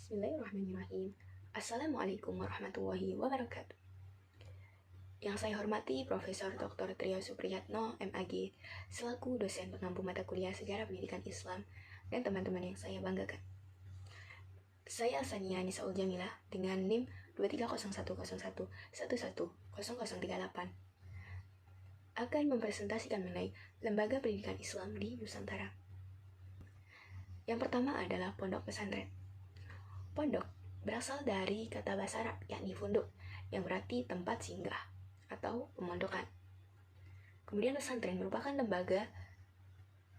Bismillahirrahmanirrahim. Assalamualaikum warahmatullahi wabarakatuh. Yang saya hormati Profesor Dr. Trio Supriyatno, MAG, selaku dosen pengampu mata kuliah Sejarah Pendidikan Islam, dan teman-teman yang saya banggakan. Saya Sania Nisaul Jamilah dengan NIM 2301011110038 akan mempresentasikan mengenai lembaga pendidikan Islam di Nusantara. Yang pertama adalah pondok pesantren. Pondok berasal dari kata bahasa Arab, yakni funduk, yang berarti tempat singgah atau pemondokan. Kemudian pesantren merupakan lembaga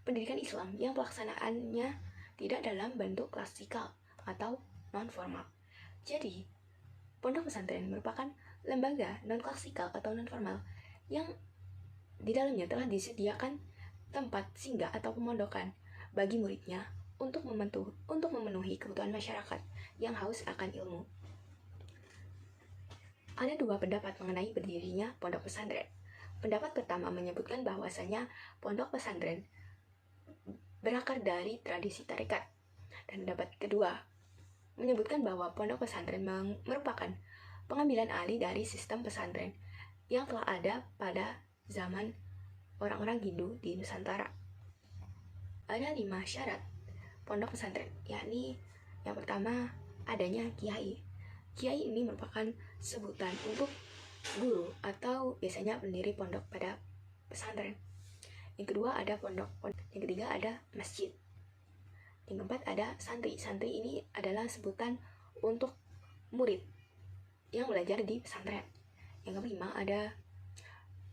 pendidikan Islam yang pelaksanaannya tidak dalam bentuk klasikal atau non-formal. Jadi, pondok pesantren merupakan lembaga non-klasikal atau non-formal yang di dalamnya telah disediakan tempat singgah atau pemondokan bagi muridnya untuk memenuhi kebutuhan masyarakat yang haus akan ilmu. Ada dua pendapat mengenai berdirinya pondok pesantren. Pendapat pertama menyebutkan bahwasanya pondok pesantren berakar dari tradisi tarekat. Dan pendapat kedua menyebutkan bahwa pondok pesantren merupakan pengambilan alih dari sistem pesantren yang telah ada pada zaman orang-orang Hindu di Nusantara. Ada 5 syarat pondok pesantren, yakni yang pertama adanya kiai. Kiai ini merupakan sebutan untuk guru atau biasanya pendiri pondok pada pesantren. Yang kedua ada pondok. Yang ketiga ada masjid. Yang keempat ada santri. Santri ini adalah sebutan untuk murid yang belajar di pesantren. Yang kelima ada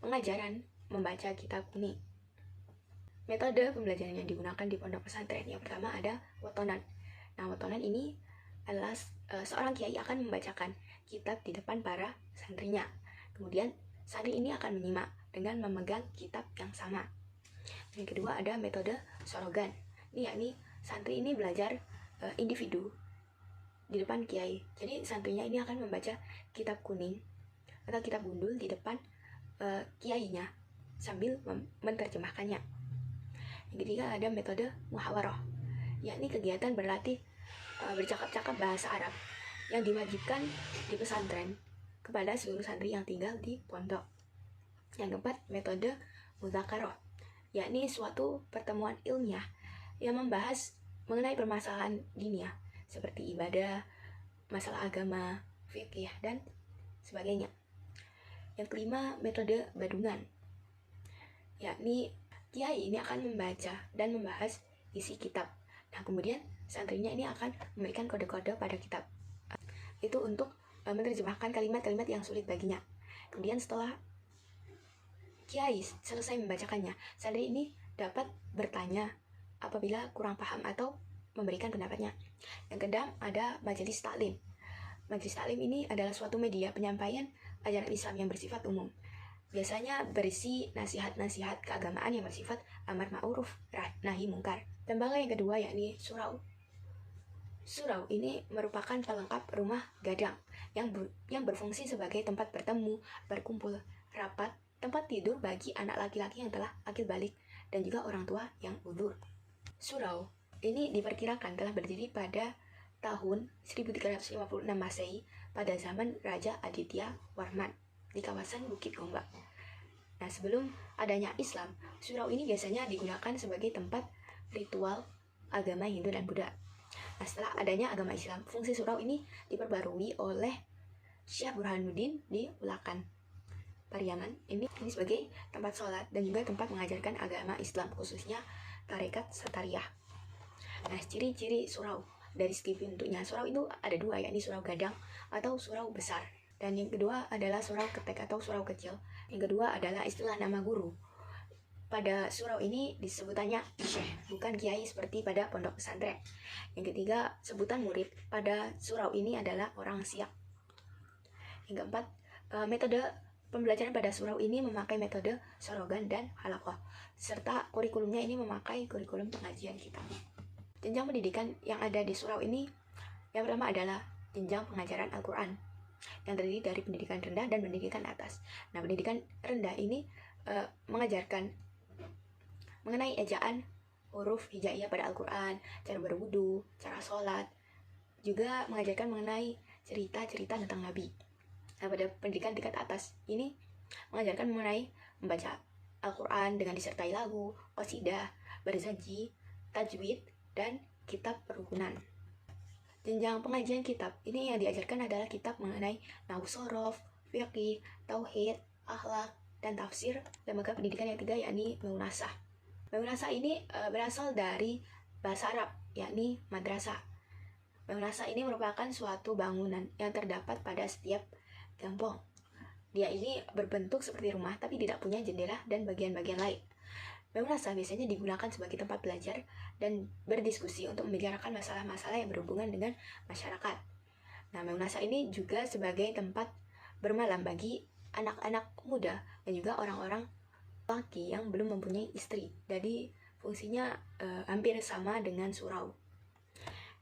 pengajaran membaca kitab kuning. Metode pembelajaran yang digunakan di pondok pesantren yang pertama ada wetonan. Nah, wetonan ini adalah seorang kiai akan membacakan kitab di depan para santrinya. Kemudian santri ini akan menyimak dengan memegang kitab yang sama. Yang kedua ada metode sorogan. Ini yakni santri ini belajar individu di depan kiai. Jadi santrinya ini akan membaca kitab kuning atau kitab gundul di depan kiainya sambil menerjemahkannya. Yang ketiga ada metode muhawarah, yakni kegiatan berlatih bercakap-cakap bahasa Arab yang diwajibkan di pesantren kepada seluruh santri yang tinggal di pondok. Yang keempat, metode mudzakarah, yakni suatu pertemuan ilmiah yang membahas mengenai permasalahan diniyah seperti ibadah, masalah agama, fikih, dan sebagainya. Yang kelima, metode badungan, yakni kiai ini akan membaca dan membahas isi kitab. Nah, kemudian santrinya ini akan memberikan kode-kode pada kitab itu untuk menerjemahkan kalimat-kalimat yang sulit baginya. Kemudian setelah kiai selesai membacakannya, santri ini dapat bertanya apabila kurang paham atau memberikan pendapatnya. Yang keenam ada majelis taklim. Majelis taklim ini adalah suatu media penyampaian ajaran Islam yang bersifat umum. Biasanya berisi nasihat-nasihat keagamaan yang bersifat amar ma'ruf nahi mungkar. Lembaga yang kedua yakni surau. Surau ini merupakan pelengkap rumah gadang yang berfungsi sebagai tempat bertemu, berkumpul, rapat, tempat tidur bagi anak laki-laki yang telah akil balik dan juga orang tua yang uzur. Surau ini diperkirakan telah berdiri pada tahun 1356 Masehi pada zaman Raja Aditya Warman di kawasan Bukit Gombak. Nah, sebelum adanya Islam, surau ini biasanya digunakan sebagai tempat ritual agama Hindu dan Buddha. Nah, setelah adanya agama Islam, fungsi surau ini diperbarui oleh Syekh Burhanuddin di Ulakan, Pariaman. Ini sebagai tempat sholat dan juga tempat mengajarkan agama Islam, khususnya tarekat Satariyah. Nah, ciri-ciri surau dari segi bentuknya, surau itu ada dua, yakni surau gadang atau surau besar. Dan yang kedua adalah surau ketek atau surau kecil. Yang kedua adalah istilah nama guru. Pada surau ini disebutannya syekh, bukan kiai seperti pada pondok pesantren. Yang ketiga, sebutan murid pada surau ini adalah orang siak. Yang keempat, metode pembelajaran pada surau ini memakai metode sorogan dan halakoh, serta kurikulumnya ini memakai kurikulum pengajian kitab. Jenjang pendidikan yang ada di surau ini yang pertama adalah jenjang pengajaran Al-Quran yang terdiri dari pendidikan rendah dan pendidikan atas. Nah, pendidikan rendah ini mengajarkan mengenai ejaan huruf hijaiyah pada Al-Quran, cara berwudu, cara sholat, juga mengajarkan mengenai cerita-cerita tentang Nabi. Nah, pada pendidikan tingkat atas ini mengajarkan mengenai membaca Al-Quran dengan disertai lagu, qasidah, berzaji, tajwid, dan kitab perukunan. Jenjang pengajian kitab ini yang diajarkan adalah kitab mengenai nahwu shorof, fiqih, tauhid, akhlak, dan tafsir. Lembaga pendidikan yang ketiga yakni Maunasah. Maunasah ini berasal dari bahasa Arab, yakni madrasah. Maunasah ini merupakan suatu bangunan yang terdapat pada setiap kampung. Dia ini berbentuk seperti rumah tapi tidak punya jendela dan bagian-bagian lain. Maunasah biasanya digunakan sebagai tempat belajar dan berdiskusi untuk membicarakan masalah-masalah yang berhubungan dengan masyarakat. Nah, Maunasah ini juga sebagai tempat bermalam bagi anak-anak muda dan juga orang-orang laki yang belum mempunyai istri. Jadi fungsinya hampir sama dengan surau.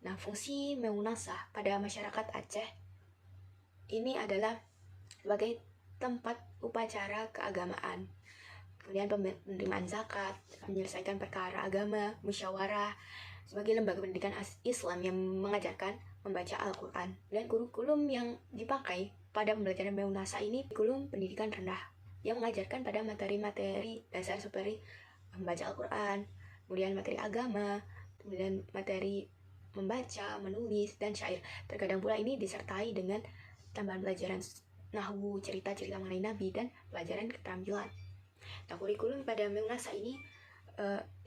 Nah, fungsi Maunasah pada masyarakat Aceh ini adalah sebagai tempat upacara keagamaan, kemudian penerimaan zakat, menyelesaikan perkara agama, musyawarah, sebagai lembaga pendidikan Islam yang mengajarkan membaca Al-Quran. Dan kurikulum yang dipakai pada pembelajaran Maunasah ini kurikulum pendidikan rendah yang mengajarkan pada materi-materi dasar seperti membaca Al-Quran, kemudian materi agama, kemudian materi membaca, menulis, dan syair. Terkadang pula ini disertai dengan tambahan pelajaran nahwu, cerita-cerita mengenai Nabi, dan pelajaran keterampilan. Nah, kurikulum pada Maunasah ini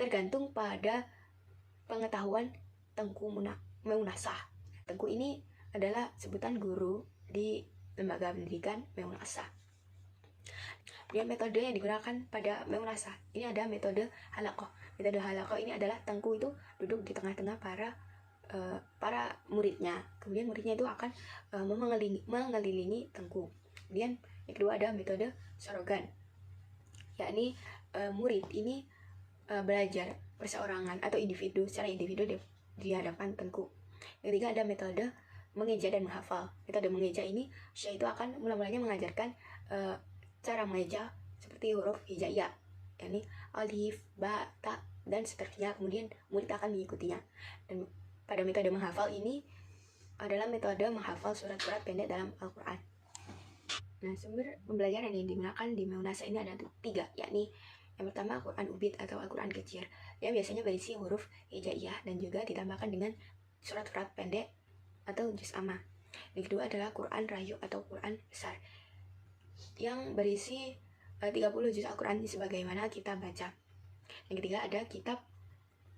tergantung pada pengetahuan Tengku Maunasah. Tengku ini adalah sebutan guru di lembaga pendidikan Maunasah. Kemudian metode yang digunakan pada Maunasah ini ada metode halaqah. Metode halaqah ini adalah Tengku itu duduk di tengah-tengah para muridnya. Kemudian muridnya itu akan mengelilingi Tengku. Kemudian yang kedua ada metode sorogan, yakni murid ini belajar perseorangan atau individu secara individu di hadapan Tengku. Yang ketiga ada metode mengeja dan menghafal. Metode mengeja ini Syekh itu akan mula-mulanya mengajarkan cara mengeja seperti huruf hijaiyah, yakni alif, ba, ta, dan seterusnya. Kemudian murid akan mengikutinya. Dan pada metode menghafal ini adalah metode menghafal surat-surat pendek dalam Al-Quran. Nah, sumber pembelajaran yang digunakan di Maunasah ini ada 3, yakni yang pertama Al-Quran Ubid atau Al-Quran kecil, yang biasanya berisi huruf hijaiyah dan juga ditambahkan dengan surat-surat pendek atau juz amma. Yang kedua adalah Quran Rayu atau Quran besar, yang berisi 30 juz Al-Quran sebagaimana kita baca. Yang ketiga ada kitab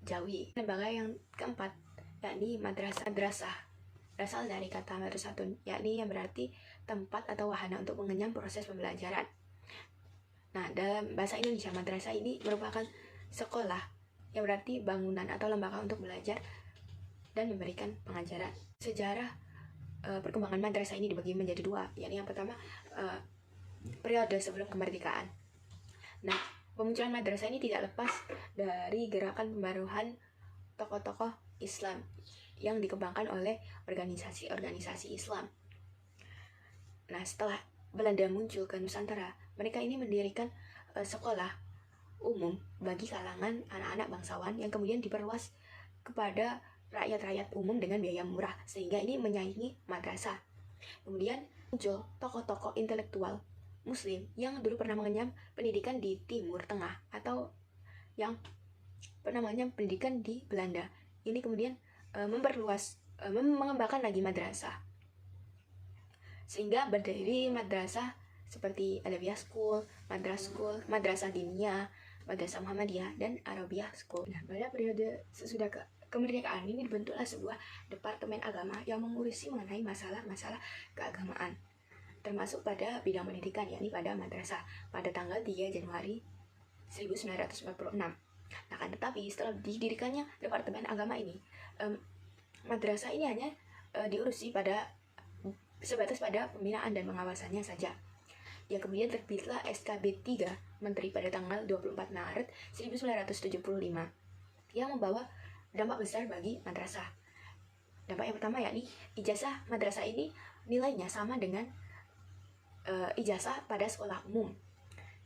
Jawi. Lembaga yang keempat yakni madrasah. Berasal dari kata madrasatun, yakni yang berarti tempat atau wahana untuk mengenyam proses pembelajaran. Nah, dalam bahasa Indonesia, madrasah ini merupakan sekolah, yang berarti bangunan atau lembaga untuk belajar dan memberikan pengajaran. Sejarah perkembangan madrasah ini dibagi menjadi 2, yakni yang pertama periode sebelum kemerdekaan. Nah, pemunculan madrasah ini tidak lepas dari gerakan pembaruan tokoh-tokoh Islam yang dikembangkan oleh organisasi-organisasi Islam. Nah, setelah Belanda muncul ke Nusantara, mereka ini mendirikan sekolah umum bagi kalangan anak-anak bangsawan yang kemudian diperluas kepada rakyat-rakyat umum dengan biaya murah, sehingga ini menyaingi madrasah. Kemudian muncul tokoh-tokoh intelektual Muslim yang dulu pernah mengenyam pendidikan di Timur Tengah atau yang pernah mengenyam pendidikan di Belanda. Ini kemudian memperluas, mengembangkan lagi madrasah, sehingga berdiri madrasah seperti Alawiyah School, Madrasah Diniyah, Madrasah Muhammadiyah, dan Arabiyah School. Nah, pada periode sesudah kemerdekaan ini dibentuklah sebuah departemen agama yang mengurusi mengenai masalah-masalah keagamaan, termasuk pada bidang pendidikan, yakni pada madrasah, pada tanggal 3 Januari 1946. Nah, kan tetapi setelah didirikannya departemen agama ini, madrasah ini hanya diurusi sebatas pada pembinaan dan pengawasannya saja. Yang kemudian terbitlah SKB 3 Menteri pada tanggal 24 Maret 1975 yang membawa dampak besar bagi madrasah. Dampak yang pertama yakni ijazah madrasah ini nilainya sama dengan ijazah pada sekolah umum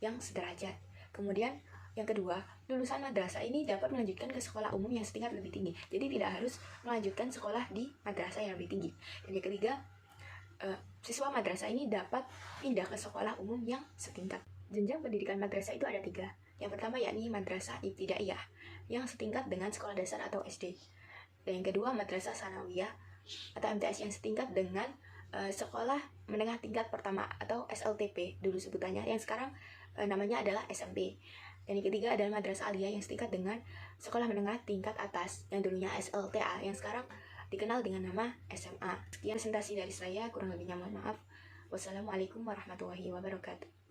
yang sederajat. Kemudian Yang kedua, lulusan madrasah ini dapat melanjutkan ke sekolah umum yang setingkat lebih tinggi. Jadi tidak harus melanjutkan sekolah di madrasah yang lebih tinggi. Dan yang ketiga, siswa madrasah ini dapat pindah ke sekolah umum yang setingkat. Jenjang pendidikan madrasah itu ada 3. Yang pertama yakni madrasah ibtidaiyah, yang setingkat dengan sekolah dasar atau SD. Dan yang kedua, madrasah sanawiyah atau MTS yang setingkat dengan sekolah menengah tingkat pertama atau SLTP dulu sebutannya, yang sekarang namanya adalah SMP. Dan yang ketiga adalah madrasah aliyah yang setingkat dengan sekolah menengah tingkat atas yang dulunya SLTA, yang sekarang dikenal dengan nama SMA. Sekian presentasi dari saya, kurang lebihnya mohon maaf. Wassalamualaikum warahmatullahi wabarakatuh.